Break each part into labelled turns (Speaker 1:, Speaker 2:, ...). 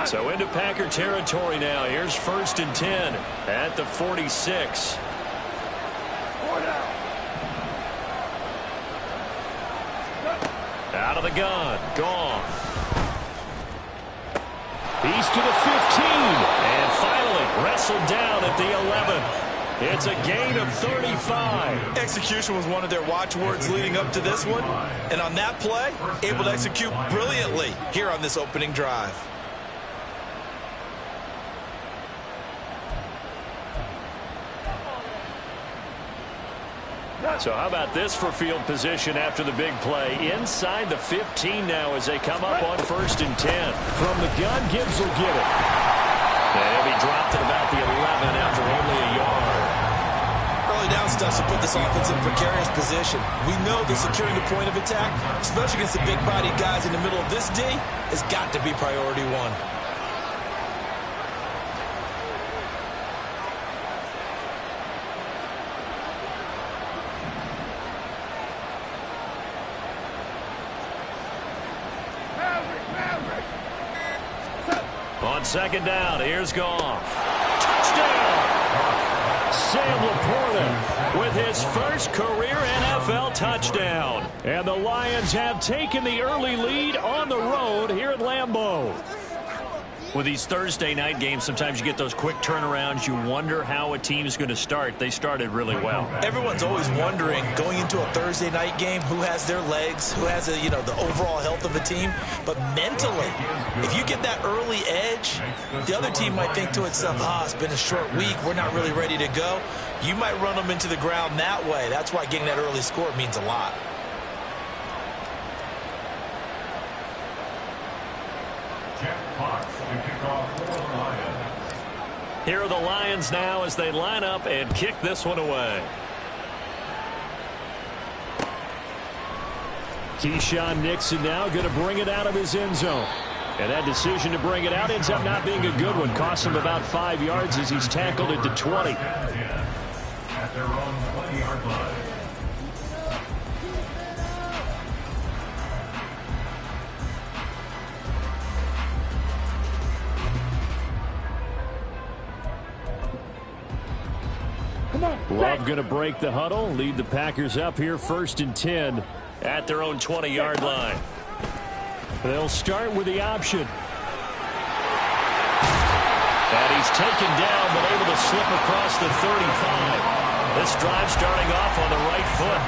Speaker 1: So into Packer territory now. Here's 1st and 10 at the 46. Out of the gun. Goff. He's to the 15. And finally wrestled down at the 11. It's a gain of 35.
Speaker 2: Execution was one of their watchwords leading up to this one. And on that play, able to execute brilliantly here on this opening drive.
Speaker 1: So how about this for field position after the big play? Inside the 15 now as they come up on 1st and 10. From the gun, Gibbs will get it. And he'll be dropped at about the 11 after only a yard.
Speaker 2: Early down stuff to put this offense in precarious position. We know that securing the point of attack, especially against the big-bodied guys in the middle of this D, has got to be priority one.
Speaker 1: On 2nd down, here's Goff. Touchdown! Sam Laporta with his first career NFL touchdown. And the Lions have taken the early lead on the road here at Lambeau. With these Thursday night games, sometimes you get those quick turnarounds. You wonder how a team's going to start. They started really well.
Speaker 2: Everyone's always wondering, going into a Thursday night game, who has their legs, who has the overall health of a team. But mentally, if you get that early edge, the other team might think to itself, it's been a short week, we're not really ready to go. You might run them into the ground that way. That's why getting that early score means a lot.
Speaker 1: Here are the Lions now as they line up and kick this one away. Keyshawn Nixon now going to bring it out of his end zone. And that decision to bring it out ends up not being a good one. Cost him about 5 yards as he's tackled at the 20. At their own 20-yard line. Love going to break the huddle, lead the Packers up here 1st and 10 at their own 20-yard line. They'll start with the option. And he's taken down but able to slip across the 35. This drive starting off on the right foot,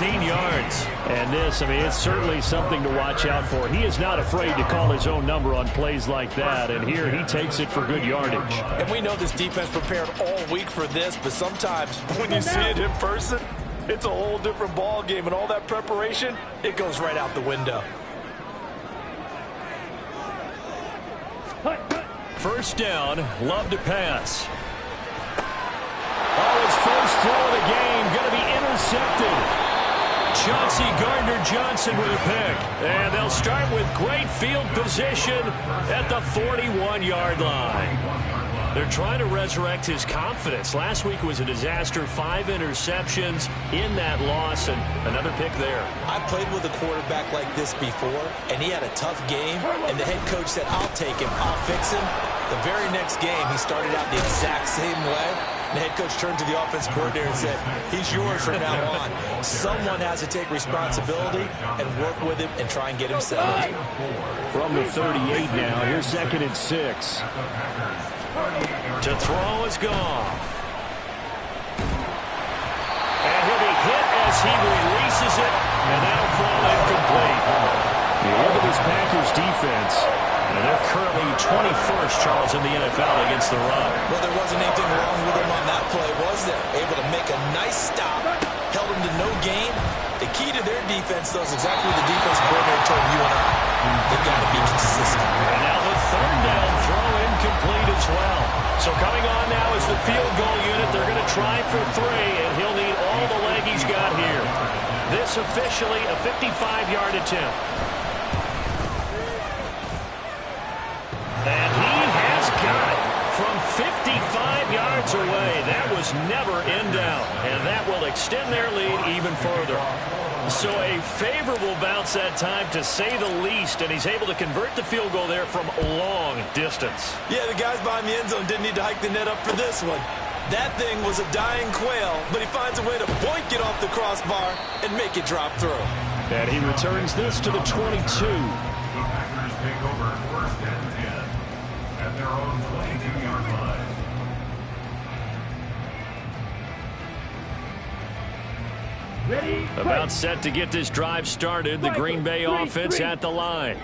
Speaker 1: 18 yards. And this, it's certainly something to watch out for. He is not afraid to call his own number on plays like that, and here he takes it for good yardage.
Speaker 2: And we know this defense prepared all week for this, but sometimes when you see it in person, it's a whole different ball game, and all that preparation, it goes right out the window.
Speaker 1: 1st down, Love to pass. His first throw of the game going to be intercepted. Chauncey Gardner-Johnson with a pick. And they'll start with great field position at the 41-yard line. They're trying to resurrect his confidence. Last week was a disaster. 5 interceptions in that loss, and another pick there.
Speaker 2: I played with a quarterback like this before, and he had a tough game, and the head coach said, I'll take him, I'll fix him. The very next game, he started out the exact same way. The head coach turned to the offense coordinator and said, he's yours from now on. Someone has to take responsibility and work with him and try and get him settled.
Speaker 1: From the 38 now, here's 2nd and 6. To throw is Goff. And he'll be hit as he releases it, and that'll fall incomplete. Look at this Packers defense. And they're currently 21st, Charles, in the NFL against the run.
Speaker 2: Well, there wasn't anything wrong with them on that play, was there? Able to make a nice stop, held them to no gain. The key to their defense, though, is exactly what the defense coordinator told you and I. They've got to be consistent.
Speaker 1: And now the 3rd down throw incomplete as well. So coming on now is the field goal unit. They're going to try for 3, and he'll need all the leg he's got here. This officially a 55-yard attempt. And he has got it from 55 yards away. That was never in doubt, and that will extend their lead even further. So a favorable bounce that time, to say the least, and he's able to convert the field goal there from long distance.
Speaker 2: Yeah, the guys behind the end zone didn't need to hike the net up for this one. That thing was a dying quail, but he finds a way to boink it off the crossbar and make it drop through.
Speaker 1: And he returns this to the 22.
Speaker 3: Packers take over 1st and 10 at their own 22-yard line.
Speaker 1: About set to get this drive started. The Green Bay offense at the line.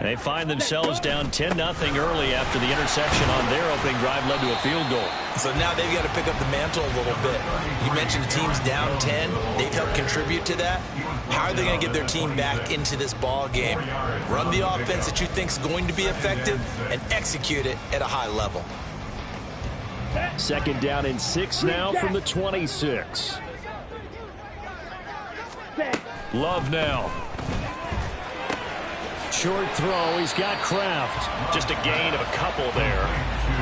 Speaker 1: They find themselves down 10-0 early after the interception on their opening drive led to a field goal.
Speaker 2: So now they've got to pick up the mantle a little bit. You mentioned the team's down 10. They've helped contribute to that. How are they going to get their team back into this ball game? Run the offense that you think is going to be effective and execute it at a high level.
Speaker 1: 2nd down and 6 now from the 26. Love now. Short throw. He's got Kraft. Just a gain of a couple there.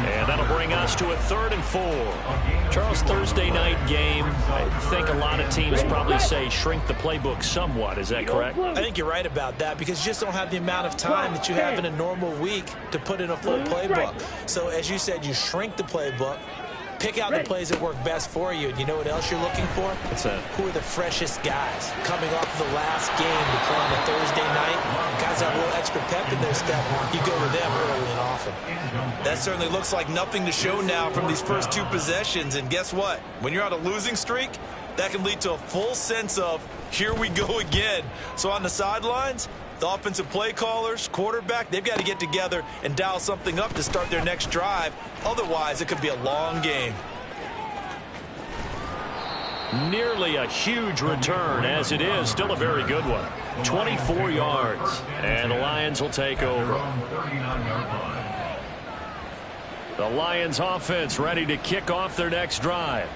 Speaker 1: And that'll bring us to a 3rd and 4. Charles, Thursday night game. I think a lot of teams probably say shrink the playbook somewhat. Is that correct?
Speaker 2: I think you're right about that, because you just don't have the amount of time that you have in a normal week to put in a full playbook. So as you said, you shrink the playbook. Pick out the plays that work best for you. And you know what else you're looking for?
Speaker 1: What's that?
Speaker 2: Who are the freshest guys coming off the last game to play on a Thursday night? Guys have a little extra pep in their step. You go to them early and often. That certainly looks like nothing to show now from these first 2 possessions. And guess what? When you're on a losing streak, that can lead to a full sense of, here we go again. So on the sidelines, the offensive play callers, quarterback, they've got to get together and dial something up to start their next drive. Otherwise, it could be a long game.
Speaker 1: Nearly a huge return, as it is. Still a very good one. 24 yards. And the Lions will take over. The Lions offense ready to kick off their next drive.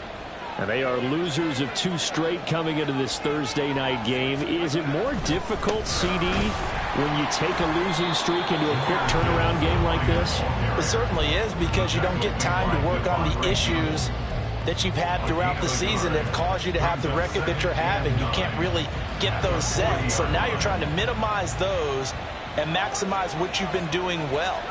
Speaker 1: And they are losers of 2 straight coming into this Thursday night game. Is it more difficult, CD, when you take a losing streak into a quick turnaround game like this?
Speaker 2: It certainly is, because you don't get time to work on the issues that you've had throughout the season that have caused you to have the record that you're having. You can't really get those set. So now you're trying to minimize those and maximize what you've been doing well.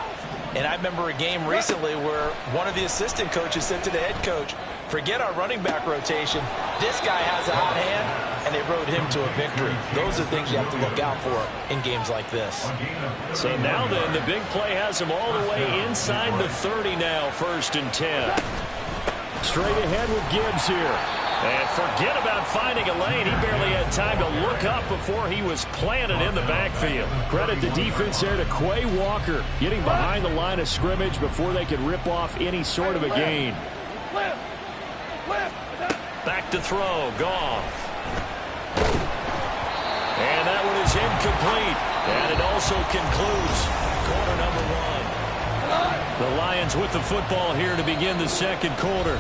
Speaker 2: And I remember a game recently where one of the assistant coaches said to the head coach, forget our running back rotation. This guy has a hot hand, and they rode him to a victory. Those are things you have to look out for in games like this.
Speaker 1: So now then, the big play has him all the way inside the 30 now, 1st and 10. Straight ahead with Gibbs here. And forget about finding a lane. He barely had time to look up before he was planted in the backfield. Credit the defense there to Quay Walker, getting behind the line of scrimmage before they could rip off any sort of a gain. Back to throw, Goff. And that one is incomplete. And it also concludes quarter number 1. The Lions with the football here to begin the 2nd quarter.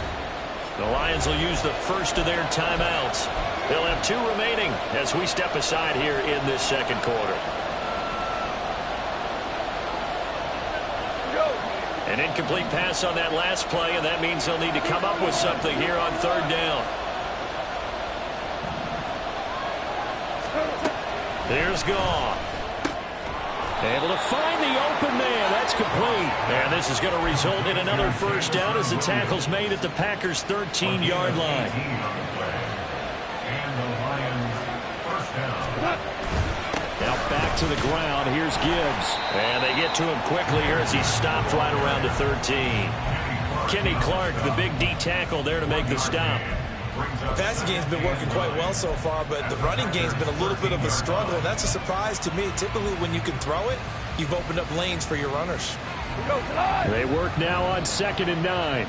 Speaker 1: The Lions will use the first of their timeouts. They'll have 2 remaining as we step aside here in this 2nd quarter. An incomplete pass on that last play, and that means they'll need to come up with something here on 3rd down. Here's Goff. Able to find the open man. That's complete. And this is going to result in another 1st down as the tackle's made at the Packers' 13-yard line. Now back to the ground. Here's Gibbs. And they get to him quickly here as he stopped right around the 13. Kenny Clark, the big D tackle there to make the stop.
Speaker 2: The passing game's been working quite well so far, but the running game's been a little bit of a struggle, and that's a surprise to me. Typically, when you can throw it, you've opened up lanes for your runners.
Speaker 1: They work now on 2nd and 9.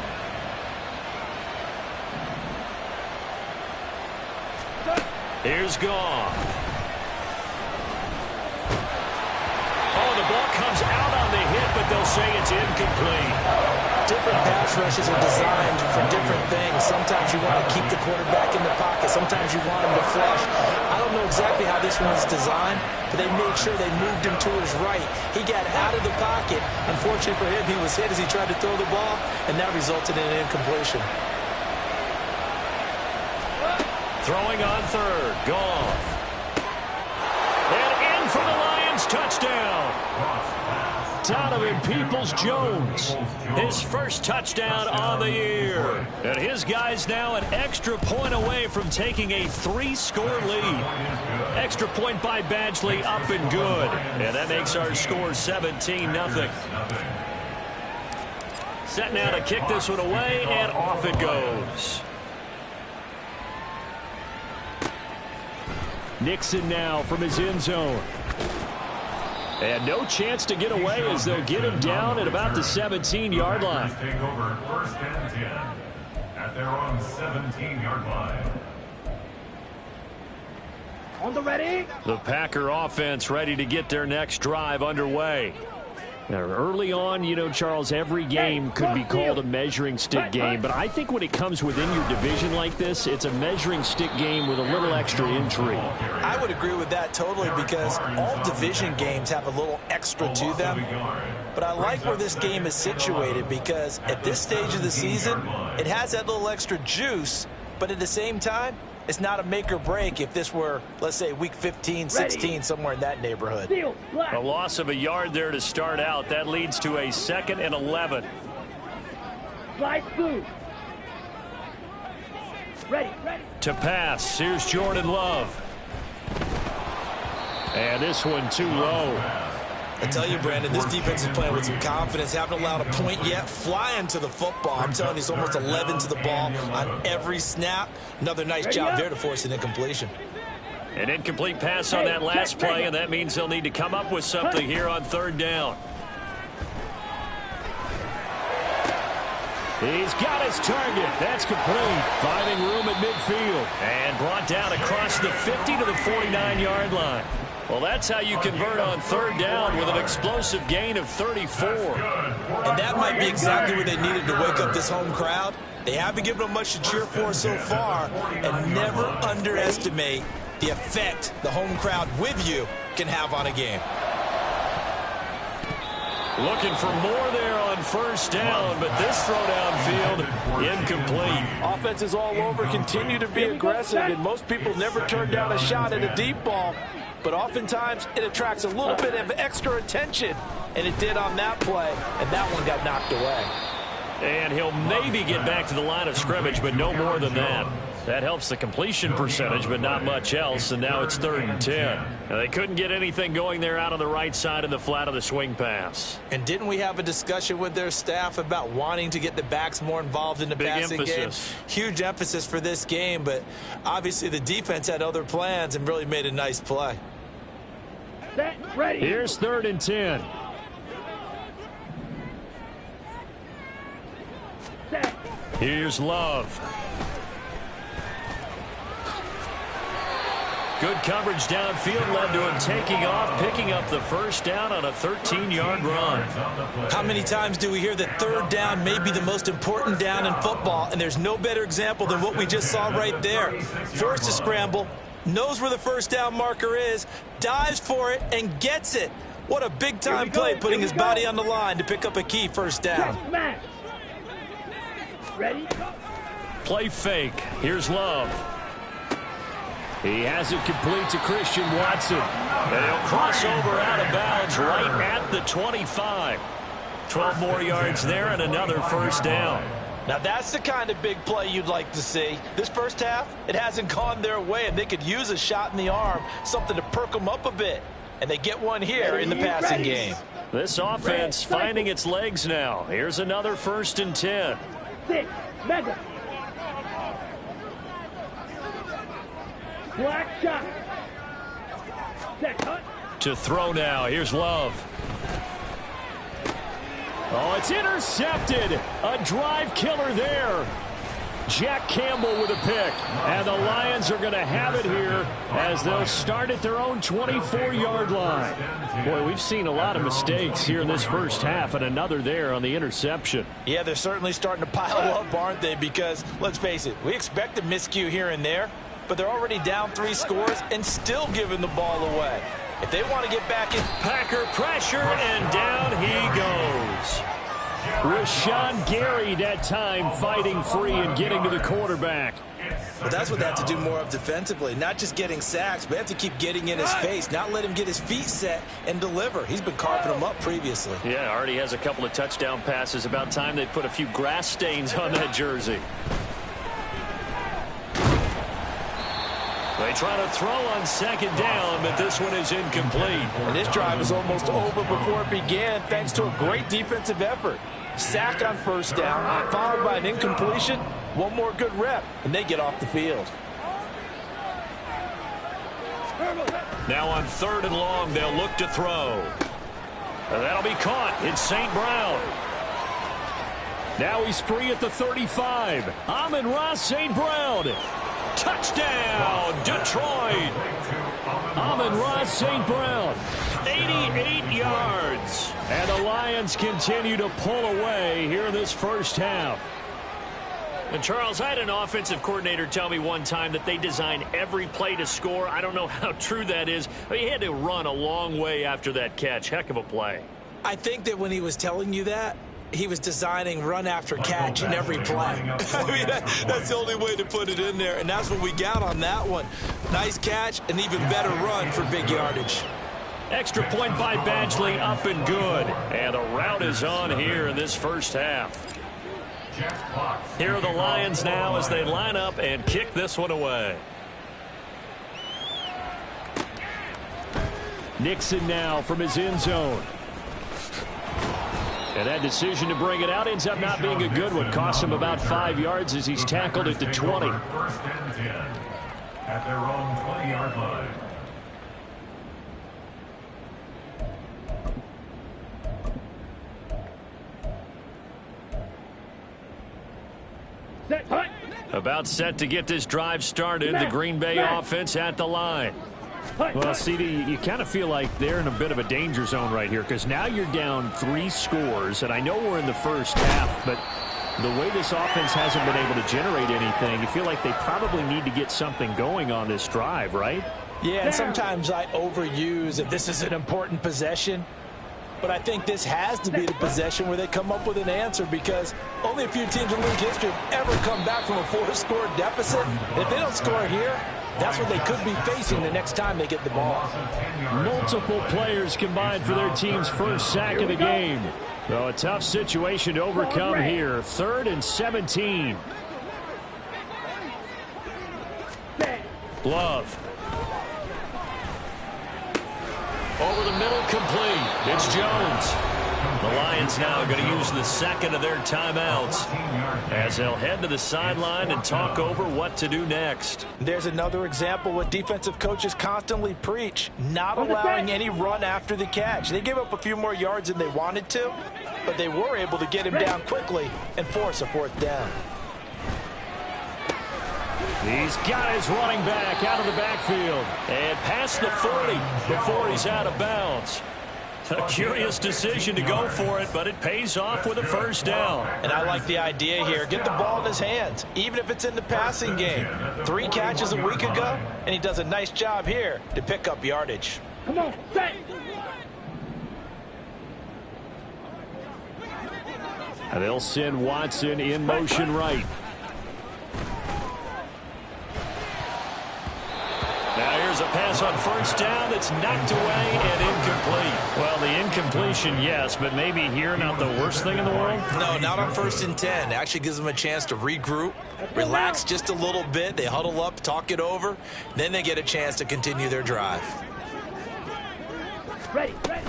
Speaker 1: Here's Goff. Oh, the ball comes out on the hit, but they'll say it's incomplete.
Speaker 2: Different pass rushes are designed for different things. Sometimes you want to keep the quarterback in the pocket. Sometimes you want him to flush. I don't know exactly how this one was designed, but they made sure they moved him to his right. He got out of the pocket. Unfortunately for him, he was hit as he tried to throw the ball, and that resulted in an incompletion.
Speaker 1: Throwing on 3rd, Goff. touchdown. Donovan Peoples-Jones, his first touchdown on the year. And his guys now an extra point away from taking a 3-score lead. Extra point by Badgley, up and good. And that makes our score 17-0. Set now to kick this one away, and off it goes. Nixon now from his end zone. And no chance to get away as they'll get him down at about the 17-yard line.
Speaker 3: Take over 1st and 10 at their own 17-yard line.
Speaker 4: On the ready.
Speaker 1: The Packer offense ready to get their next drive underway. Now, early on, you know, Charles, every game could be called a measuring stick game, but I think when it comes within your division like this, it's a measuring stick game with a little extra intrigue.
Speaker 2: I would agree with that totally because all division games have a little extra to them. But I like where this game is situated because at this stage of the season, it has that little extra juice, but at the same time, it's not a make or break if this were, let's say, week 15, 16, somewhere in that neighborhood.
Speaker 1: A loss of a yard there to start out. That leads to a 2nd and 11.
Speaker 4: Slide through. Ready.
Speaker 1: To pass, here's Jordan Love. And this one too low.
Speaker 2: I tell you, Brandon, this defense is playing with some confidence. Haven't allowed a point yet. Flying to the football. I'm telling you, it's almost 11 to the ball on every snap. Another nice job there to force an incompletion.
Speaker 1: An incomplete pass on that last play, and that means they'll need to come up with something here on 3rd down. He's got his target. That's complete. Finding room at midfield. And brought down across the 50 to the 49-yard line. Well, that's how you convert on 3rd down with an explosive gain of 34.
Speaker 2: And that might be exactly what they needed to wake up this home crowd. They haven't given them much to cheer for so far, and never underestimate the effect the home crowd with you can have on a game.
Speaker 1: Looking for more there on 1st down, but this throw downfield incomplete.
Speaker 5: Offenses all over continue to be aggressive, and most people never turn down a shot at a deep ball. But oftentimes it attracts a little bit of extra attention, and it did on that play, and that one got knocked away.
Speaker 1: And he'll maybe get back to the line of scrimmage, but no more than that. That helps the completion percentage, but not much else, and now it's 3rd and 10. Now, they couldn't get anything going there out on the right side of the flat of the swing pass.
Speaker 2: And didn't we have a discussion with their staff about wanting to get the backs more involved in the passing game? Huge emphasis for this game, but obviously the defense had other plans and really made a nice play.
Speaker 4: Set, ready.
Speaker 1: Here's 3rd and 10.
Speaker 4: Set.
Speaker 1: Here's Love. Good coverage downfield led to him taking off, picking up the 1st down on a 13-yard run.
Speaker 2: How many times do we hear that 3rd down may be the most important down in football, and there's no better example than what we just saw right there. Forced to scramble, knows where the 1st down marker is, dives for it, and gets it. What a big-time play, putting his body on the line to pick up a key 1st down.
Speaker 4: Ready?
Speaker 1: Play fake. Here's Love. He has it complete to Christian Watson. And he'll cross over out of bounds right at the 25. 12 more yards there and another 1st down.
Speaker 5: Now that's the kind of big play you'd like to see. This first half, it hasn't gone their way, and they could use a shot in the arm, something to perk them up a bit. And they get one here in the passing game.
Speaker 1: This offense finding its legs now. Here's another 1st and 10.
Speaker 4: 6, mega. Black shot. Set, cut.
Speaker 1: To throw now. Here's Love. Oh, it's intercepted. A drive killer there. Jack Campbell with a pick. And the Lions are going to have it here as they'll start at their own 24-yard line. Boy, we've seen a lot of mistakes here in this first half, and another there on the interception.
Speaker 2: Yeah, they're certainly starting to pile up, aren't they? Because, let's face it, we expect a miscue here and there, but they're already down 3 scores and still giving the ball away. If they want to get back in.
Speaker 1: Packer pressure, and down he goes. Rashawn Gary that time fighting free and getting to the quarterback.
Speaker 2: Well, that's what they have to do more of defensively. Not just getting sacks, but they have to keep getting in his face, not let him get his feet set and deliver. He's been carving them up previously.
Speaker 1: Yeah, already has a couple of touchdown passes. About time they put a few grass stains on that jersey. They try to throw on second down, but this one is incomplete.
Speaker 5: And this drive is almost over before it began thanks to a great defensive effort. Sack on first down, followed by an incompletion. One more good rep, and they get off the field.
Speaker 1: Now on 3rd and long, they'll look to throw. And that'll be caught. It's St. Brown. Now he's free at the 35. Amon-Ra St. Brown. Touchdown, Detroit. Amon-Ra St. Brown, 88 yards. And the Lions continue to pull away here in this first half. And Charles, I had an offensive coordinator tell me one time that they design every play to score. I don't know how true that is. But he had to run a long way after that catch. Heck of a play.
Speaker 2: I think that when he was telling you that, he was designing run after catch in every play. I mean, that's the only way to put it in there, and that's what we got on that one. Nice catch, an even better run for big yardage.
Speaker 1: Extra point by Badgley, up and good. And the route is on here in this first half. Here are the Lions now as they line up and kick this one away. Nixon now from his end zone. And that decision to bring it out ends up not being a good one. Cost him about 5 yards as he's tackled at the 20.
Speaker 3: First and 10 at their own 20-yard line.
Speaker 4: Set, hut.
Speaker 1: About set to get this drive started. The Green Bay offense at the line.
Speaker 6: Well, CD, you kind of feel like they're in a bit of a danger zone right here because now you're down 3 scores, and I know we're in the first half, but the way this offense hasn't been able to generate anything, you feel like they probably need to get something going on this drive, right?
Speaker 5: Yeah, and sometimes I overuse that this is an important possession, but I think this has to be the possession where they come up with an answer because only a few teams in league history have ever come back from a 4-score deficit. If they don't score here, that's what they could be facing the next time they get the ball.
Speaker 6: Multiple players combined for their team's first sack of the game. So a tough situation to overcome here. 3rd and 17.
Speaker 1: Love. Over the middle, complete. It's Jones. The Lions now are going to use the second of their timeouts as they'll head to the sideline and talk over what to do next.
Speaker 5: There's another example what defensive coaches constantly preach, not allowing any run after the catch. They gave up a few more yards than they wanted to, but they were able to get him down quickly and force a 4th down.
Speaker 1: He's got his running back out of the backfield and past the 40 before he's out of bounds. A curious decision to go for it, but it pays off with a first down.
Speaker 5: And I like the idea here. Get the ball in his hands, even if it's in the passing game. 3 catches a week ago, and he does a nice job here to pick up yardage.
Speaker 4: Come on, set.
Speaker 6: And they'll send Watson in motion right.
Speaker 1: Now here's a pass on first down that's knocked away and incomplete.
Speaker 6: Well, the incompletion, yes, but maybe here not the worst thing in the world?
Speaker 2: No, not on 1st and 10. It actually gives them a chance to regroup, relax just a little bit. They huddle up, talk it over. Then they get a chance to continue their drive.
Speaker 4: Ready, ready.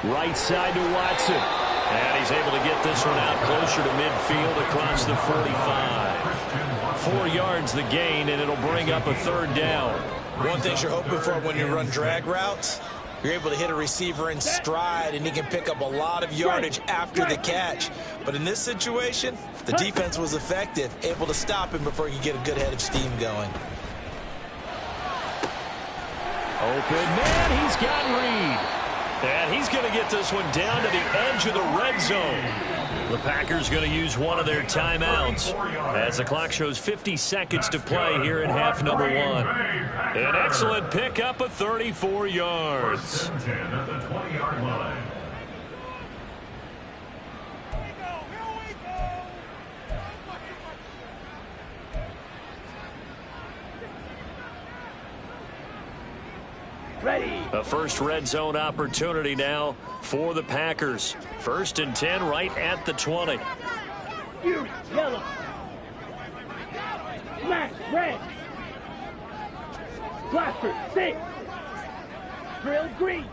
Speaker 1: Right side to Watson. And he's able to get this one out closer to midfield across the 45. 4 yards the gain, and it'll bring up a 3rd down.
Speaker 2: One thing you're hoping for when you run drag routes, you're able to hit a receiver in stride, and he can pick up a lot of yardage after the catch. But in this situation, the defense was effective, able to stop him before he could get a good head of steam going.
Speaker 1: Open man, he's got Reed. And he's going to get this one down to the edge of the red zone. The Packers going to use one of their timeouts as the clock shows 50 seconds to play here in half number 1. An excellent pickup of 34 yards.
Speaker 3: First and 10 at the 20-yard line.
Speaker 1: A first red zone opportunity now for the Packers. 1st and 10 right at the 20.
Speaker 4: Fury, yellow. Flash, red. Blaster, 6. Drill, green.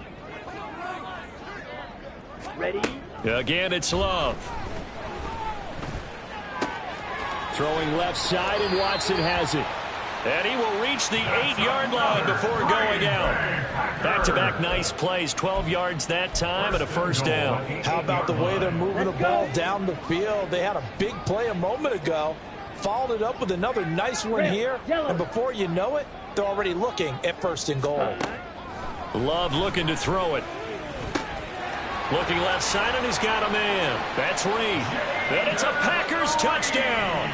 Speaker 4: Ready?
Speaker 1: Again, it's Love.
Speaker 6: Throwing left side, and Watson has it.
Speaker 1: And he will reach the 8-yard line before going out. Back-to-back nice plays. 12 yards that time and a first down.
Speaker 5: How about the way they're moving the ball down the field? They had a big play a moment ago. Followed it up with another nice one here. And before you know it, they're already looking at 1st and goal.
Speaker 1: Love looking to throw it. Looking left side, and he's got a man. That's Reed. And it's a Packers touchdown.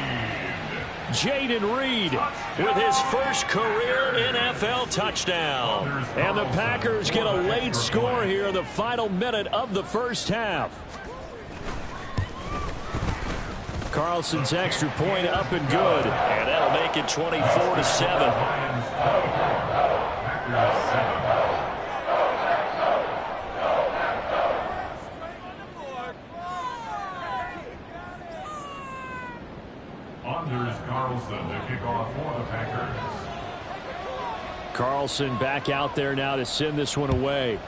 Speaker 1: Jayden Reed with his first career NFL touchdown.
Speaker 6: And the Packers get a late score here in the final minute of the first half. Carlson's extra point up and good.
Speaker 1: And that'll make it 24-7.
Speaker 3: Anders Carlson to kick off for the Packers.
Speaker 6: Carlson back out there now to send this one away.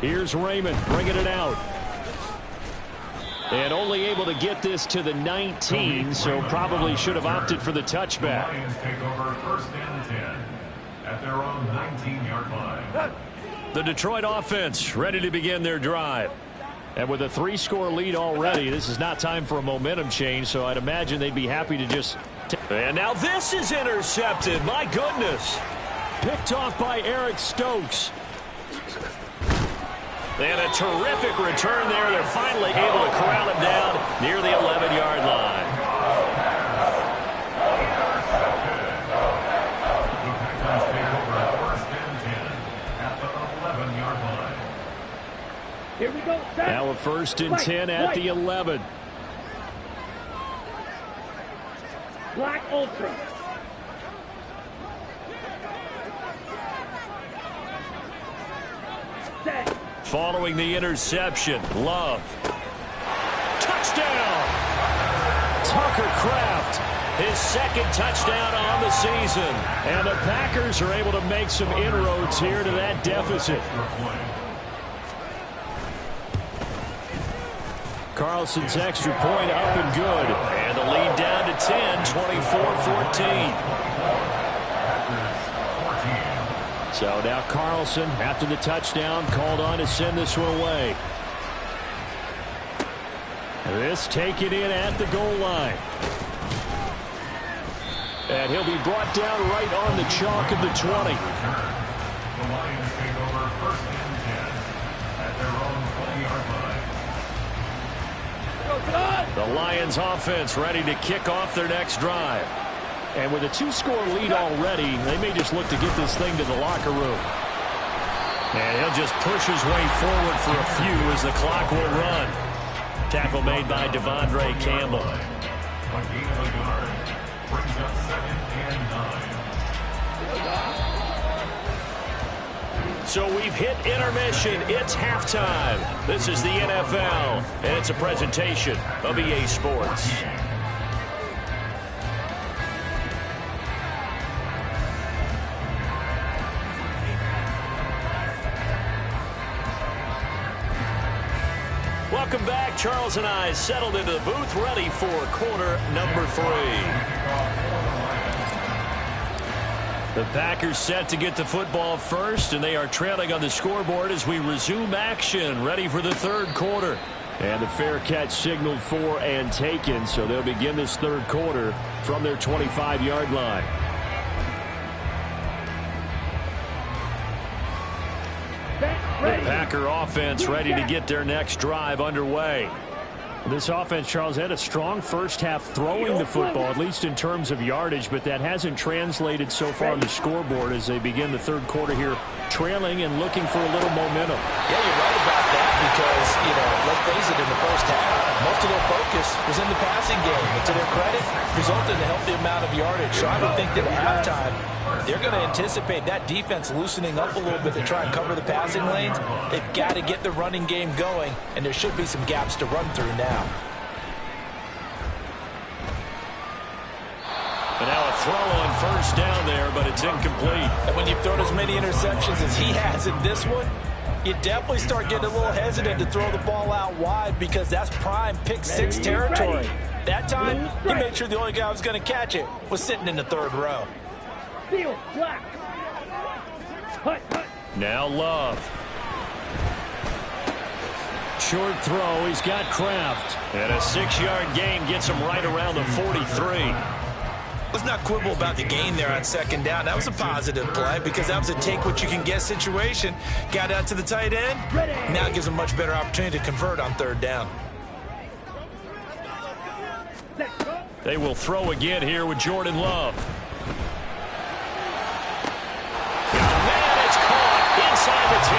Speaker 6: Here's Raymond bringing it out. And only able to get this to the 19, so probably should have opted for the touchback.
Speaker 3: The Lions take over 1st and 10 at their own 19-yard line.
Speaker 1: The Detroit offense ready to begin their drive.
Speaker 6: And with a 3-score lead already, this is not time for a momentum change, so I'd imagine they'd be happy to just...
Speaker 1: And now this is intercepted. My goodness.
Speaker 6: Picked off by Eric Stokes.
Speaker 1: And a terrific return there. They're finally able to corral him down near the 11-yard line.
Speaker 3: The Packers take over 1st and 10 at the 11-yard line.
Speaker 4: Here we go. Set.
Speaker 6: Now a 1st and 10 at the 11.
Speaker 4: Black Ultra. Set.
Speaker 1: Following the interception, Love. Touchdown! Tucker Kraft, his 2nd touchdown on the season.
Speaker 6: And the Packers are able to make some inroads here to that deficit. Carlson's extra point up and good.
Speaker 1: And the lead down to 10, 24-14.
Speaker 6: So now Carlson, after the touchdown, called on to send this one away. This taken in at the goal line. And he'll be brought down right on the chalk of the 20.
Speaker 3: The Lions take over 1st and 10 at their own 20-yard line.
Speaker 1: The Lions offense ready to kick off their next drive.
Speaker 6: And with a 2-score lead already, they may just look to get this thing to the locker room.
Speaker 1: And he'll just push his way forward for a few as the clock will run. Tackle made by Devondre Campbell.
Speaker 3: A gain of a yard brings up 2nd and 9.
Speaker 1: So we've hit intermission. It's halftime. This is the NFL, and it's a presentation of EA Sports. Welcome back. Charles and I settled into the booth, ready for quarter number 3. The Packers set to get the football first, and they are trailing on the scoreboard as we resume action, ready for the 3rd quarter.
Speaker 6: And the fair catch signaled for and taken, so they'll begin this 3rd quarter from their 25-yard line.
Speaker 1: The Packer offense ready to get their next drive underway.
Speaker 6: This offense, Charles, had a strong first half throwing the football, at least in terms of yardage, but that hasn't translated so far on the scoreboard as they begin the 3rd quarter here, trailing and looking for a little momentum.
Speaker 5: Yeah, you're right about that because, let's face it, in the first half, most of their focus was in the passing game. And to their credit, resulted in a healthy amount of yardage. So I would think that at halftime, they're going to anticipate that defense loosening up a little bit to try and cover the passing lanes. They've got to get the running game going, and there should be some gaps to run through now.
Speaker 1: And now a throw on first down there, but it's incomplete.
Speaker 5: And when you've thrown as many interceptions as he has in this one, you definitely start getting a little hesitant to throw the ball out wide because that's prime pick-6 territory. That time, he made sure the only guy who was going to catch it was sitting in the third row.
Speaker 4: Field, black. Hut, hut.
Speaker 1: Now Love. Short throw, he's got Kraft. And a 6-yard gain gets him right around the 43.
Speaker 2: Let's not quibble about the gain there on second down. That was a positive play because that was a take-what-you-can-get situation. Got out to the tight end. Now it gives him a much better opportunity to convert on third down.
Speaker 1: They will throw again here with Jordan Love. Man, it's caught inside the 10.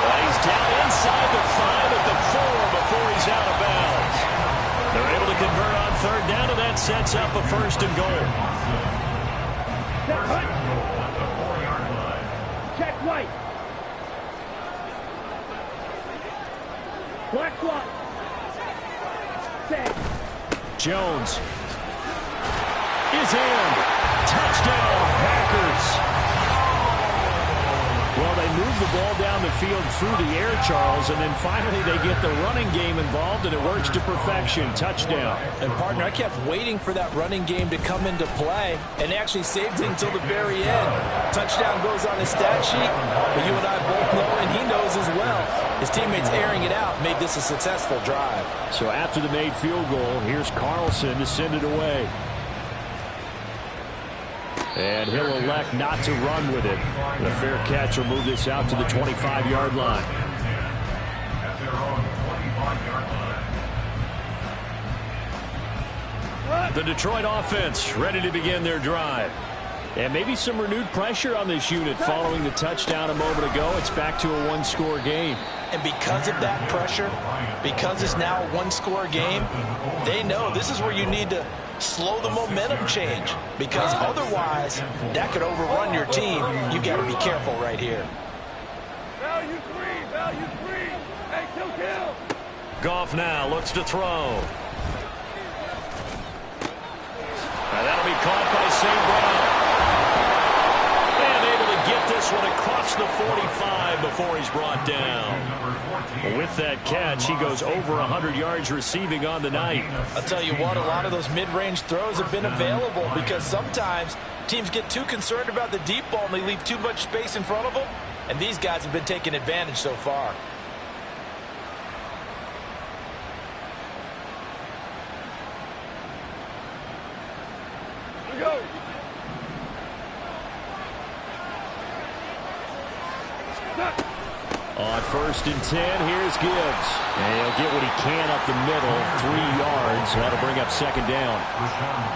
Speaker 1: But he's down inside the 5 at the 4 before he's out of bounds. They're able to convert on third down, and that sets up a first and goal.
Speaker 4: Check white. Black one. Set.
Speaker 1: Jones is in. Touchdown, Packers. Well, they move the ball down the field through the air, Charles, and then finally they get the running game involved, and it works to perfection. Touchdown.
Speaker 5: And, partner, I kept waiting for that running game to come into play, and actually saved it until the very end. Touchdown goes on his stat sheet, but you and I both know, and he knows as well, his teammates airing it out made this a successful drive.
Speaker 1: So after the made field goal, here's Carlson to send it away. And he'll elect not to run with it. The fair catch will move this out to the 25-yard line.
Speaker 3: At their own 25-yard line.
Speaker 1: The Detroit offense ready to begin their drive. And maybe some renewed pressure on this unit following the touchdown a moment ago. It's back to a one-score game.
Speaker 5: And because of that pressure, because it's now a one-score game, they know this is where you need to slow the momentum change, because otherwise that could overrun your team. You got to be careful right here.
Speaker 4: Value three. Hey, kill.
Speaker 1: Goff now looks to throw. And that'll be caught by St. Brown. And able to get this one across the 45 before he's brought down. With that catch, he goes over 100 yards receiving on the night.
Speaker 5: I'll tell you what, a lot of those mid-range throws have been available because sometimes teams get too concerned about the deep ball and they leave too much space in front of them, and these guys have been taking advantage so far.
Speaker 4: Here we go.
Speaker 1: On 1st and 10, here's Gibbs. And he'll get what he can up the middle, 3 yards. That'll bring up second down.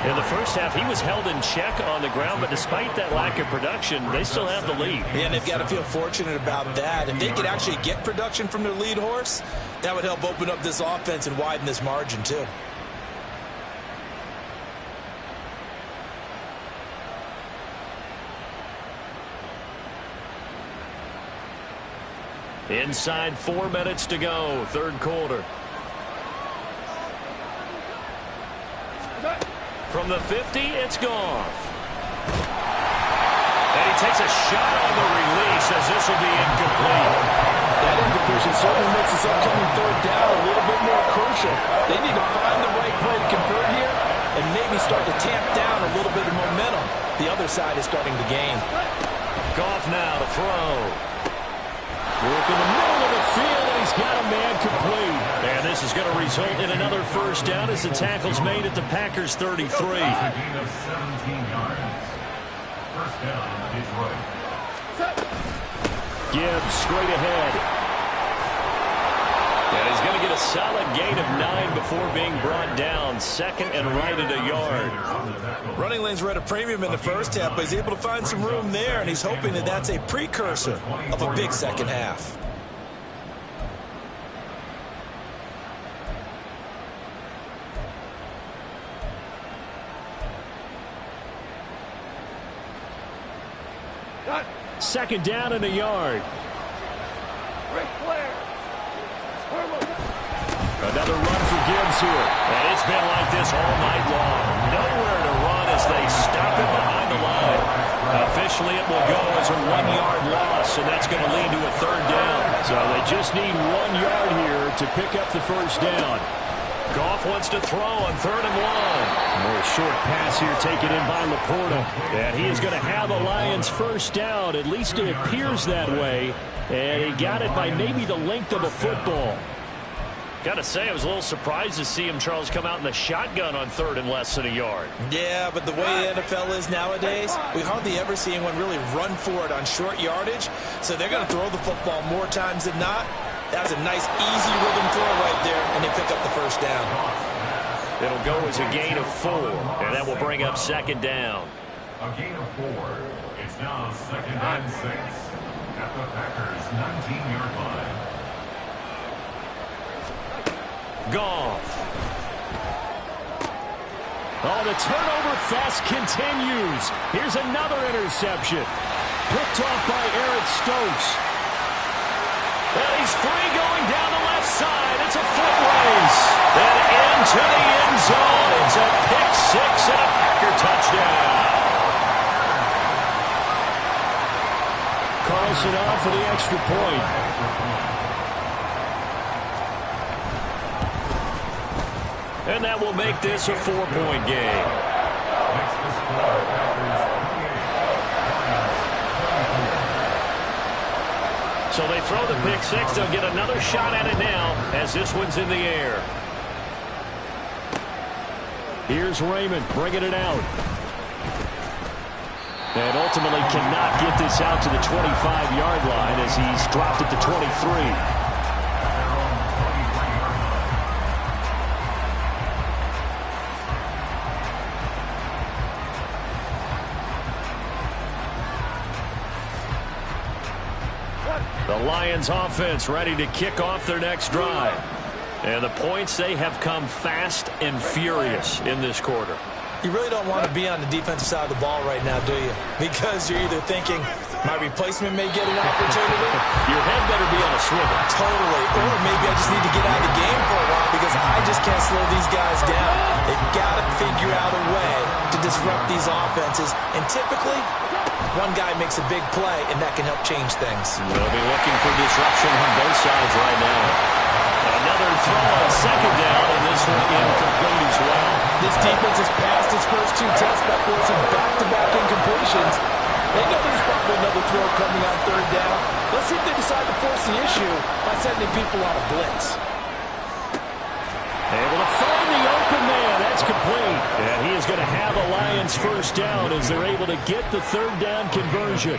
Speaker 1: In the first half, he was held in check on the ground, but despite that lack of production, they still have the lead.
Speaker 2: Yeah, and they've got to feel fortunate about that. If they could actually get production from their lead horse, that would help open up this offense and widen this margin too.
Speaker 1: Inside 4 minutes to go, third quarter. From the 50, it's Goff. And he takes a shot on the release as this will be incomplete.
Speaker 5: That incompletion certainly makes this upcoming third down a little bit more crucial. They need to find the right play to convert here and maybe start to tamp down a little bit of momentum. The other side is starting to gain.
Speaker 1: Goff now to throw. Work in the middle of the field, and he's got a man complete. And this is going to result in another first down as the tackle's made at the Packers' 33.
Speaker 3: A gain of 17 yards. First down, Detroit.
Speaker 1: Gibbs straight ahead. And he's going to get a solid gain of 9 before being brought down. Second and right at a yard.
Speaker 2: Running lanes were at a premium in the first half, but he's able to find some room there, and he's hoping that that's a precursor of a big second half.
Speaker 6: Second down and a yard.
Speaker 4: Ric Flair.
Speaker 6: Another run for Gibbs here.
Speaker 1: And it's been like this all night long. Nowhere to run as they stop him behind the line. Officially, it will go as a 1-yard loss, and that's going to lead to a third down.
Speaker 6: So they just need 1 yard here to pick up the first down.
Speaker 1: Goff wants to throw on 3rd and 1.
Speaker 6: A short pass here taken in by Laporta. And he is going to have the Lions first down. At least it appears that way. And he got it by maybe the length of a football.
Speaker 1: Got to say, I was a little surprised to see him, Charles, come out in the shotgun on 3rd and less than a yard.
Speaker 2: Yeah, but the way the NFL is nowadays, we hardly ever see anyone really run for it on short yardage. So they're going to throw the football more times than not. That was a nice, easy rhythm throw right there, and they pick up the first down.
Speaker 1: It'll go as a gain of 4, and that will bring up second down.
Speaker 3: A gain of 4. It's now 2nd and 6 at the Packers' 19-yard line.
Speaker 1: Goff.
Speaker 6: Oh, the turnover fest continues. Here's another interception. Picked off by Eric Stokes.
Speaker 1: And he's free going down the left side. It's a foot race. And into the end zone. It's a pick 6 and a Packer touchdown.
Speaker 6: Carlson on for the extra point.
Speaker 1: And that will make this a 4-point game.
Speaker 3: Makes the score Packers 28.
Speaker 1: So they throw the pick 6. They'll get another shot at it now as this one's in the air.
Speaker 6: Here's Raymond bringing it out. And ultimately cannot get this out to the 25-yard line as he's dropped it to 23.
Speaker 1: The Lions offense ready to kick off their next drive. And the points, they have come fast and furious in this quarter.
Speaker 2: You really don't want to be on the defensive side of the ball right now, do you? Because you're either thinking, my replacement may get an opportunity.
Speaker 1: Your head better be on a swivel.
Speaker 2: Totally. Or maybe I just need to get out of the game for a while because I just can't slow these guys down. They've got to figure out a way to disrupt these offenses. And typically, one guy makes a big play, and that can help change things.
Speaker 1: They'll be looking for disruption on both sides right now. Another throw on second down, and this one incomplete as well.
Speaker 5: This defense has passed its first 2 tests by forcing back-to-back incompletions. They know there's probably another throw coming on 3rd down. Let's see if they decide to force the issue by sending people on a blitz.
Speaker 6: Able to find the open man. That's complete. And he is going to have the Lions first down as they're able to get the 3rd down conversion.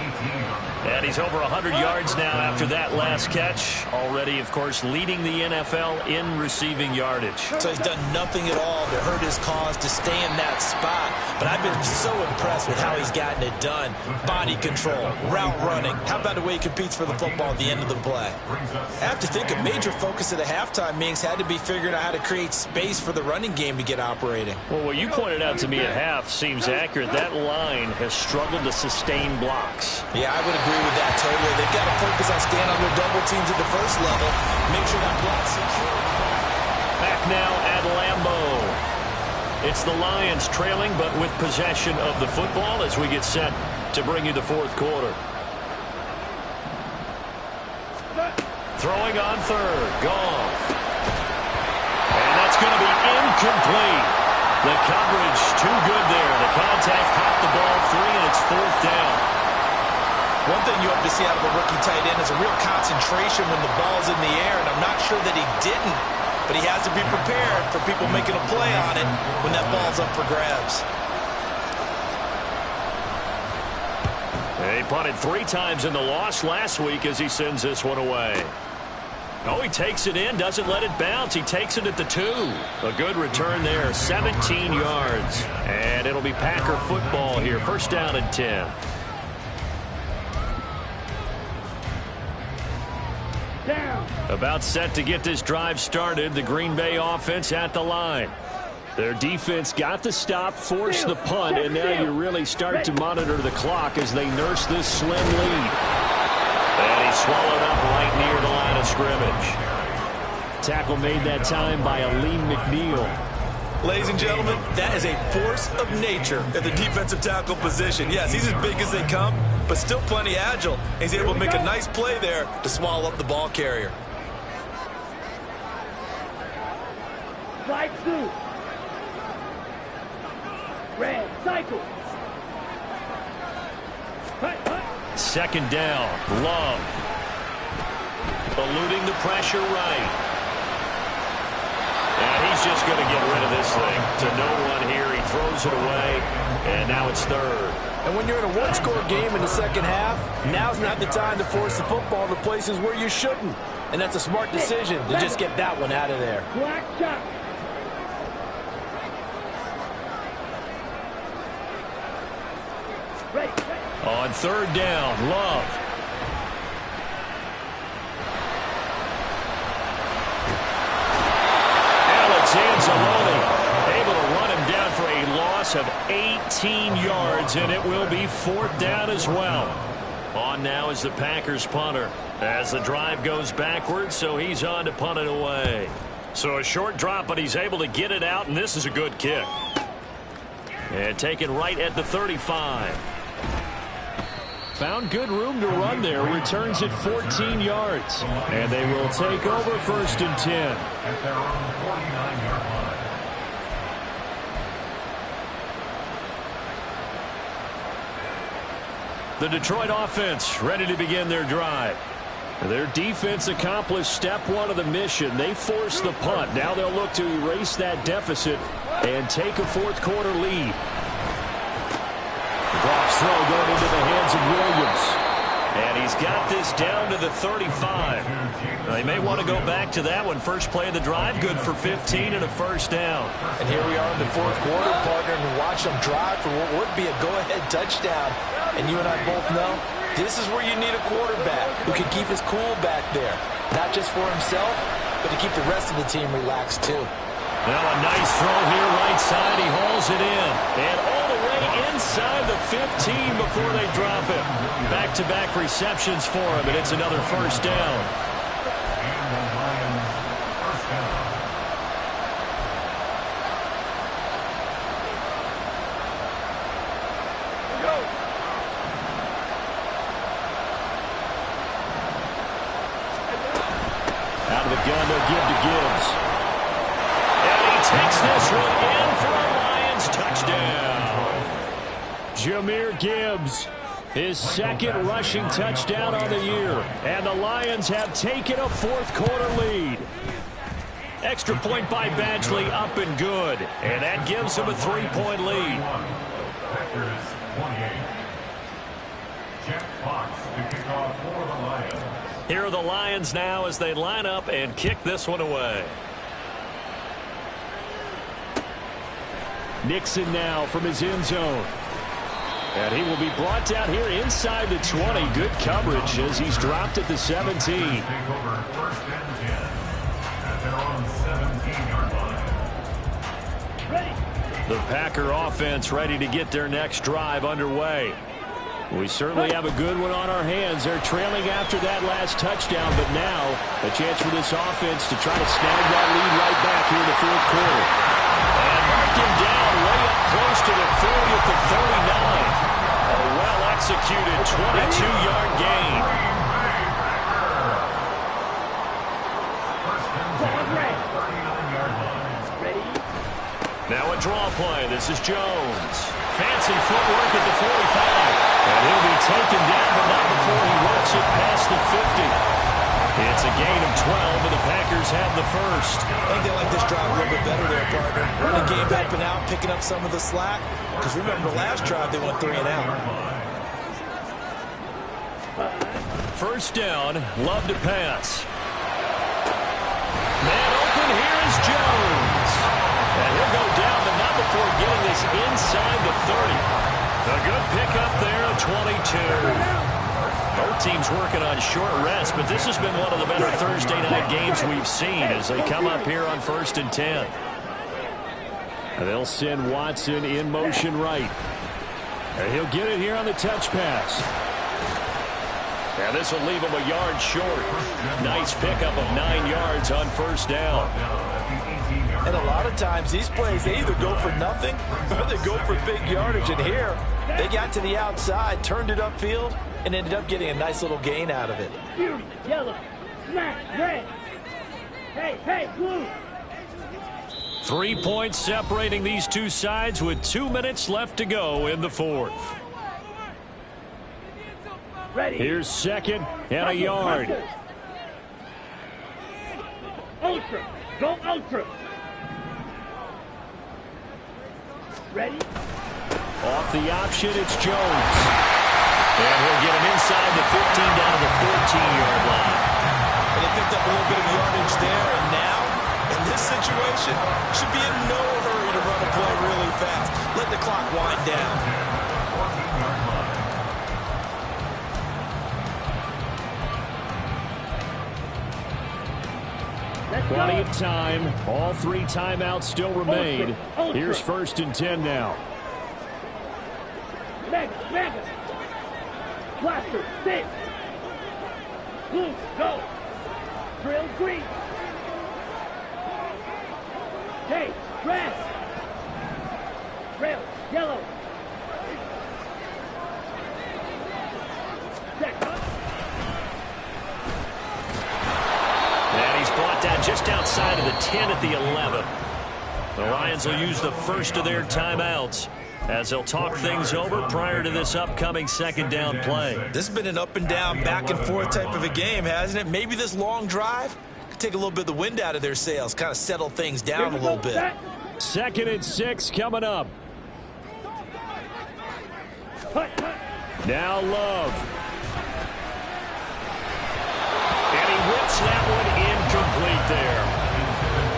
Speaker 1: And he's over 100 yards now after that last catch. Already, of course, leading the NFL in receiving yardage.
Speaker 2: So he's done nothing at all to hurt his cause, to stay in that spot. But I've been so impressed with how he's gotten it done. Body control, route running. How about the way he competes for the football at the end of the play? I have to think a major focus of the halftime meetings had to be figuring out how to create space for the running game to get operating.
Speaker 1: Well, what you pointed out to me at half seems accurate. That line has struggled to sustain blocks.
Speaker 2: Yeah, I would agree with that totally. They've got to focus on staying on their double teams at the first level. Make sure that block's secure.
Speaker 1: Back now at Lambeau. It's the Lions trailing, but with possession of the football as we get set to bring you the 4th quarter. Throwing on 3rd. Goff. And that's going to be incomplete. The coverage too good there. The contact popped the ball free, and it's 4th down.
Speaker 2: One thing you hope to see out of a rookie tight end is a real concentration when the ball's in the air, and I'm not sure that he didn't, but he has to be prepared for people making a play on it when that ball's up for grabs.
Speaker 1: He punted 3 times in the loss last week as he sends this one away. Oh, he takes it in, doesn't let it bounce. He takes it at the 2. A good return there, 17 yards. And it'll be Packer football here, 1st down and 10.
Speaker 4: Down.
Speaker 1: About set to get this drive started. The Green Bay offense at the line.
Speaker 6: Their defense got the stop, forced the punt, and now you really start to monitor the clock as they nurse this slim lead.
Speaker 1: And he's swallowed up right near the line of scrimmage.
Speaker 6: Tackle made that time by Aleem McNeil.
Speaker 2: Ladies and gentlemen, that is a force of nature at the defensive tackle position. Yes, he's as big as they come, but still plenty agile. He's able to make a nice play there to swallow up the ball carrier.
Speaker 4: Right two. Red, cycle.
Speaker 1: Second down, Love. Eluding the pressure right. And he's just going to get rid of this thing to no one here. He throws it away, and now it's third.
Speaker 5: And when you're in a one-score game in the second half, now's not the time to force the football to places where you shouldn't. And that's a smart decision to just get that one out of there.
Speaker 4: Black shot.
Speaker 1: On third down, Love. Alex Anzalone able to run him down for a loss of 18 yards, and it will be fourth down as well. On now is the Packers punter as the drive goes backwards, so he's on to punt it away. So a short drop, but he's able to get it out, and this is a good kick. And taken right at the 35.
Speaker 6: Found good room to run there. Returns at 14 yards. And they will take over first and 10.
Speaker 3: At their own 49-yard line.
Speaker 1: The Detroit offense ready to begin their drive.
Speaker 6: Their defense accomplished step one of the mission. They forced the punt. Now they'll look to erase that deficit and take a fourth quarter lead.
Speaker 1: Goff's throw going into the hands of Williams. And he's got this down to the 35. They may want to go back to that one. First play of the drive, good for 15 and a first down.
Speaker 5: And here we are in the fourth quarter, partner, and watch them drive for what would be a go-ahead touchdown. And you and I both know this is where you need a quarterback who can keep his cool back there. Not just for himself, but to keep the rest of the team relaxed too.
Speaker 1: Now a nice throw here right side. He hauls it in. And all the way inside the 15 before they drop it. Back-to-back receptions for him, and it's another first down.
Speaker 3: And the Lions first down.
Speaker 6: Out of the gun, they'll give to Gibbs.
Speaker 1: Takes this one in for a Lions touchdown.
Speaker 6: Jahmyr Gibbs, his second rushing touchdown on the year. And the Lions have taken a fourth quarter lead.
Speaker 1: Extra point by Badgley, up and good. And that gives them a 3-point lead.
Speaker 3: Packers 28. Jeff Fox to kick off for the Lions.
Speaker 1: Here are the Lions now as they line up and kick this one away.
Speaker 6: Nixon now from his end zone. And he will be brought down here inside the 20. Good coverage as he's dropped at the 17.
Speaker 3: Take over first and 10 at their own 17-yard line.
Speaker 4: Ready.
Speaker 1: The Packer offense ready to get their next drive underway.
Speaker 6: We certainly have a good one on our hands. They're trailing after that last touchdown, but now a chance for this offense to try to snag that lead right back here in the fourth quarter.
Speaker 1: And mark him down way up close to the 40 at the 39. A well-executed 22-yard gain. Now a draw play. This is Jones. Fancy footwork at the 45. And he'll be taken down, but not before he works it past the 50. It's a gain of 12, and the Packers have the first.
Speaker 2: I think they like this drive a little bit better there, partner. Running game helping out, picking up some of the slack. Because remember, the last drive they went 3 and out.
Speaker 1: First down, Love to pass. Man open, here is Jones. And he'll go down, but not before getting this inside the 30. A good pickup there, 22. Both teams working on short rest, but this has been one of the better Thursday night games we've seen as they come up here on 1st and 10.
Speaker 6: And they'll send Watson in motion right. And he'll get it here on the touch pass. And this will leave him a yard short. Nice pickup of 9 yards on first down.
Speaker 5: And a lot of times these plays, they either go for nothing or they go for big yardage. And here, they got to the outside, turned it upfield, and ended up getting a nice little gain out of it.
Speaker 4: Fury, yellow, smack, red. Hey, blue.
Speaker 1: 3 points separating these two sides with 2 minutes left to go in the fourth.
Speaker 4: Ready.
Speaker 6: Here's second and a yard.
Speaker 4: Ultra. Go ultra. Ready.
Speaker 1: Off the option, it's Jones. And he'll get him inside the 15 down to the 14-yard line.
Speaker 2: And they picked up a little bit of yardage there, and now, in this situation, should be in no hurry to run a play really fast. Let the clock wind down.
Speaker 6: Plenty of time. All 3 timeouts still remain. Here's 1st and 10 now.
Speaker 4: Mega. Blaster, 6. Blue, go. Drill, green. Hey, red. Trail, yellow. Check.
Speaker 1: And he's brought down just outside of the 10 at the 11. The Lions will use the first of their timeouts as they'll talk things over prior to this upcoming second down play.
Speaker 2: This has been an up and down, back and forth type of a game, hasn't it? Maybe this long drive could take a little bit of the wind out of their sails, kind of settle things down a little bit.
Speaker 6: 2nd and 6 coming up. Now Love.
Speaker 1: And he whips that one incomplete there.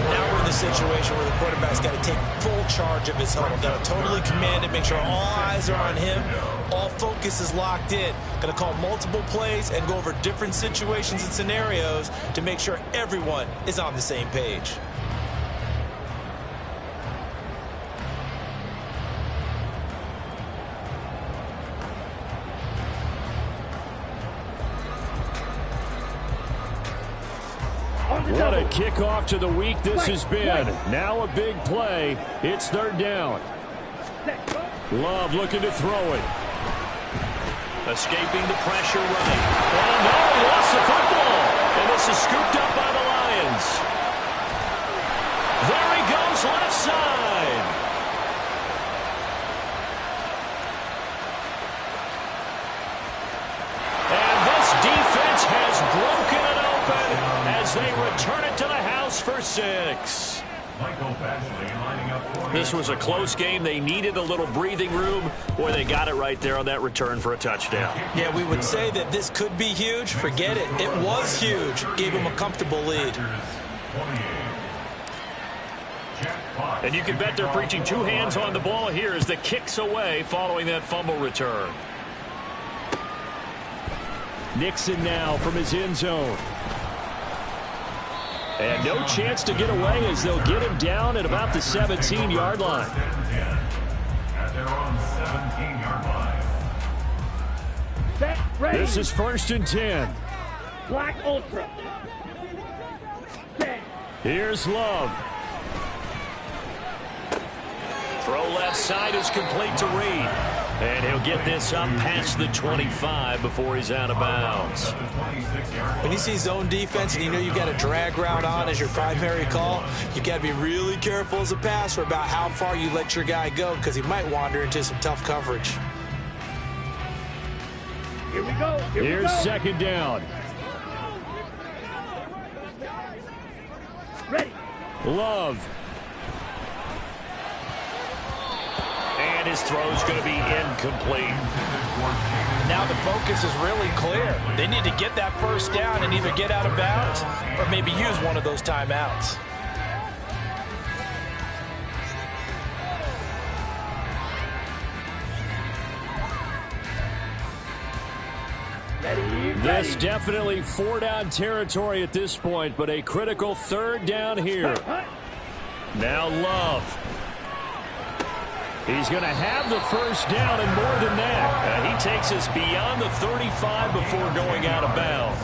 Speaker 2: Now we're in the situation where the quarterback's got to take full charge of his huddle. Got to totally command it, make sure all eyes are on him. All focus is locked in. Going to call multiple plays and go over different situations and scenarios to make sure everyone is on the same page.
Speaker 6: What a kickoff to the week this has been. Now a big play. It's 3rd down. Love looking to throw it.
Speaker 1: Escaping the pressure right. Oh, no, he lost the football. And this is scooped up by the Lions. There he goes, left side. And this defense has broken it open as they return it to the house for 6. This was a close game. They needed a little breathing room. Boy, they got it right there on that return for a touchdown.
Speaker 2: Yeah, we would say that this could be huge. Forget it. It was huge. Gave him a comfortable lead.
Speaker 1: And you can bet they're preaching 2 hands on the ball here as the kick's away following that fumble return.
Speaker 6: Nixon now from his end zone. And no chance to get away as they'll get him down at about the 17-yard line.
Speaker 3: At their own 17-yard line.
Speaker 4: Set, ready.
Speaker 6: This is 1st and 10.
Speaker 4: Black ultra. Set.
Speaker 6: Here's Love.
Speaker 1: Throw left side is complete to Reed. And he'll get this up past the 25 before he's out of bounds.
Speaker 2: When you see zone defense and you know you've got a drag route on as your primary call, you've got to be really careful as a passer about how far you let your guy go because he might wander into some tough coverage.
Speaker 4: Here we go.
Speaker 6: Here's 2nd down.
Speaker 4: Ready.
Speaker 6: Love.
Speaker 1: And his throw's going to be incomplete.
Speaker 5: Now the focus is really clear. They need to get that first down and either get out of bounds or maybe use one of those timeouts.
Speaker 6: This definitely 4-down territory at this point, but a critical 3rd down here. Now Love. He's going to have the first down and more than that.
Speaker 1: He takes us beyond the 35 before going out of bounds.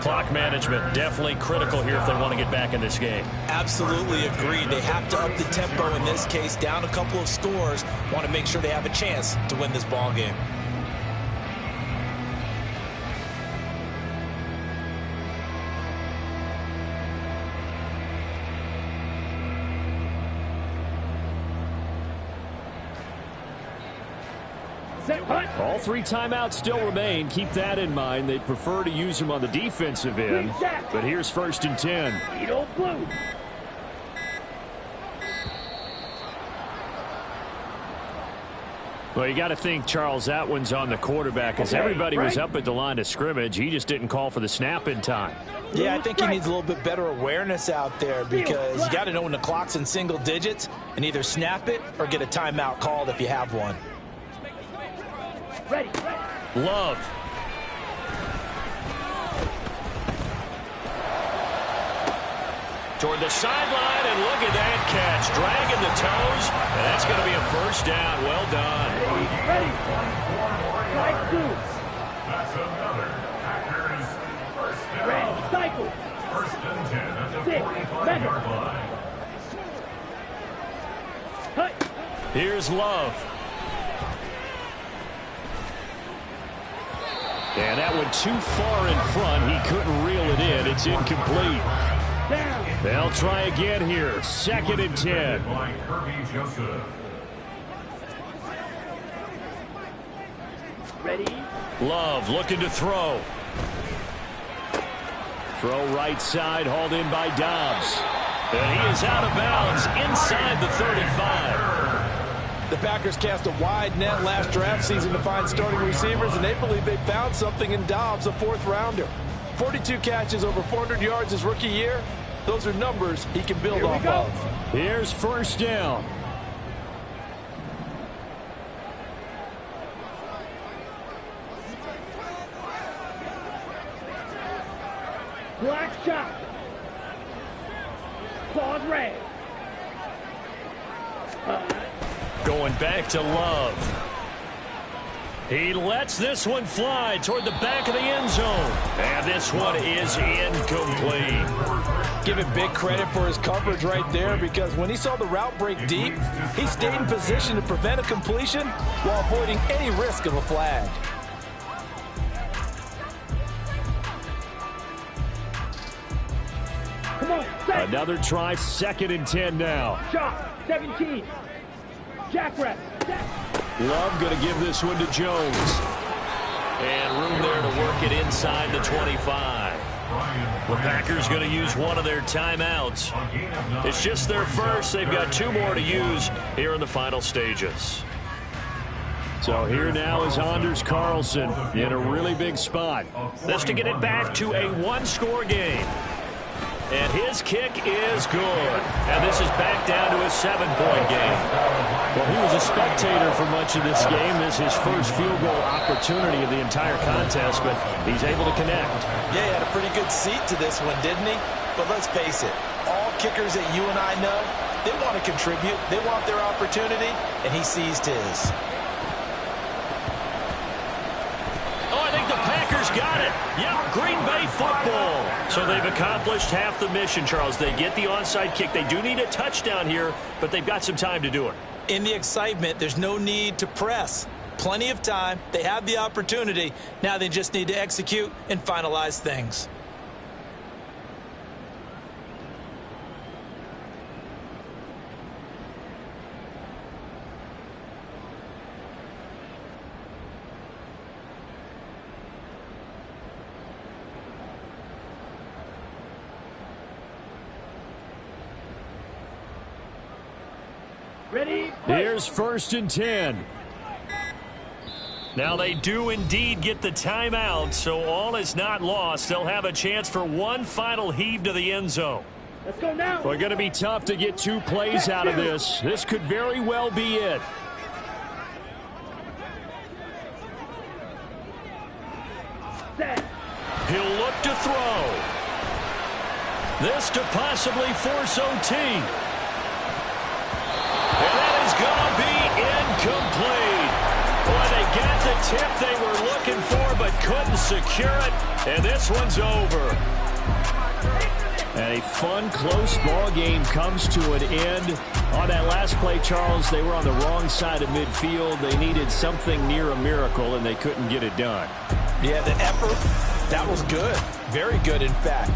Speaker 1: Clock management definitely critical here if they want to get back in this game.
Speaker 2: Absolutely agreed. They have to up the tempo in this case, down a couple of scores. Want to make sure they have a chance to win this ball game.
Speaker 6: All 3 timeouts still remain. Keep that in mind. They'd prefer to use them on the defensive end. But here's 1st and 10.
Speaker 4: You don't blue.
Speaker 6: Well, you got to think, Charles, that one's on the quarterback because everybody was up at the line of scrimmage. He just didn't call for the snap in time.
Speaker 2: Yeah, I think he needs a little bit better awareness out there because you got to know when the clock's in single digits and either snap it or get a timeout called if you have one.
Speaker 4: Ready.
Speaker 1: Love. Toward the sideline, and look at that catch. Dragging the toes, and that's going to be a first down. Well done.
Speaker 4: Ready. Strike 2.
Speaker 3: That's another Packers first down.
Speaker 4: Ready. Cycle.
Speaker 3: 1st and 10 at the
Speaker 4: 6.
Speaker 3: 45-yard line.
Speaker 4: Hut.
Speaker 1: Here's Love.
Speaker 6: And that went too far in front. He couldn't reel it in. It's incomplete.
Speaker 4: Down.
Speaker 6: They'll try again here. 2nd and 10.
Speaker 3: By Kirby Joseph.
Speaker 4: Ready.
Speaker 1: Love looking to throw.
Speaker 6: Throw right side, hauled in by Dobbs.
Speaker 1: And he is out of bounds inside the 35.
Speaker 5: The Packers cast a wide net last draft season to find starting receivers, and they believe they found something in Dobbs, a 4th rounder. 42 catches, over 400 yards his rookie year. Those are numbers he can build off of.
Speaker 6: Here's 1st down.
Speaker 4: Black shot. Claws red.
Speaker 1: Going back to Love. He lets this one fly toward the back of the end zone. And this one is incomplete.
Speaker 5: Give him big credit for his coverage right there because when he saw the route break deep, he stayed in position to prevent a completion while avoiding any risk of a flag.
Speaker 4: Come on. Set.
Speaker 6: Another try, 2nd and 10 now.
Speaker 4: Shot. 17. Jackrabbit.
Speaker 6: Love going to give this one to Jones.
Speaker 1: And room there to work it inside the 25. The Packers going to use one of their timeouts. It's just their first. They've got 2 more to use here in the final stages.
Speaker 6: So here now is Anders Carlson in a really big spot.
Speaker 1: This to get it back to a 1-score game. And his kick is good. And this is back down to a 7-point game.
Speaker 6: Well, he was a spectator for much of this game. This is his first field goal opportunity of the entire contest, but he's able to connect.
Speaker 2: Yeah, he had a pretty good seat to this one, didn't he? But let's face it, all kickers that you and I know, they want to contribute. They want their opportunity, and he seized his.
Speaker 1: Oh, I think the Packers got it. Yep, Green Bay football. So they've accomplished half the mission, Charles. They get the onside kick. They do need a touchdown here, but they've got some time to do it.
Speaker 2: In the excitement, there's no need to press. Plenty of time. They have the opportunity. Now they just need to execute and finalize things.
Speaker 4: Ready?
Speaker 6: Here's 1st and 10.
Speaker 1: Now they do indeed get the timeout, so all is not lost. They'll have a chance for one final heave to the end zone.
Speaker 4: Let's go now.
Speaker 6: Well, going to be tough to get 2 plays out of this. This could very well be it.
Speaker 4: Set.
Speaker 1: He'll look to throw. This to possibly force OT. And that is going to be the tip they were looking for but couldn't secure it, and this one's over. And a fun, close ball game comes to an end. On that last play, Charles, they were on the wrong side of midfield. They needed something near a miracle, and they couldn't get it done.
Speaker 5: Yeah, the effort, that was good. Very good, in fact.